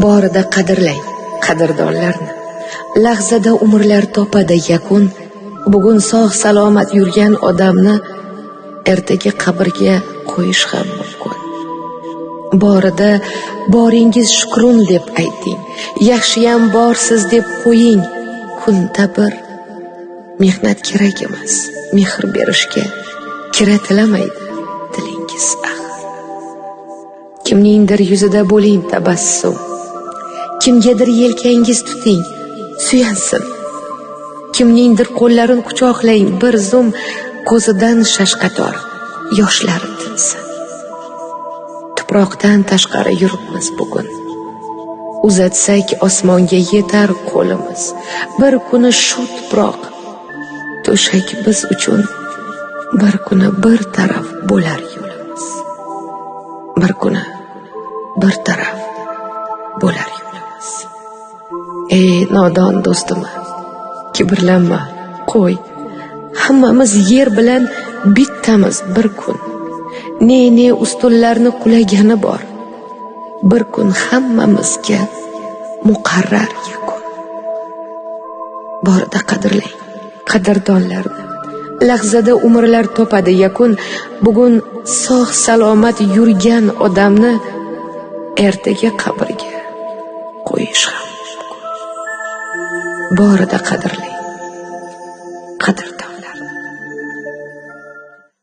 Borida qadrlang qadrdonlarni. Lahzada umrlar topadi yakun. Bugun sog' salomat yurgan odamni ertaga qabrga qo'yish ham mumkin. Borida boringiz shukrun deb ayting. Yaxshiyam borsiz deb qo'ying. Kunda bir mehnat kerak emas. Mehr berishga kiratilamaydi tilingiz Kimningdir yuzida bo'ling tabassum. Kimgadir yelkangiz tuting, suyansin. Kimningdir qo'llarini quchoqlang, bir zum ko'zidan shashqator yoshlari tinsin. Tuproqdan tashqari yuribmiz bugun. Uzatsak osmonga yetar qo'limiz. Bir kuni shu tuproq to'shak biz uchun, bir kuni bir taraf bo'lar yo'limiz. Bir kuni bir taraf bo'lar yo'limiz. Ey nodon do'stim, kibrlanma, qo'y. Hammamiz yer bilan bittamiz bir kun. Ne ustunlarni qulagani bor. Bir kun hammamizga muqarrar yakun. Borida qadrlang qadrdonlarni. Lahzada umrlar topadi yakun. Bugun sog' salomat yurgan odamni ertaga qabrga qo'yish ham mumkin. Borida qadrlang qadrdonlarni.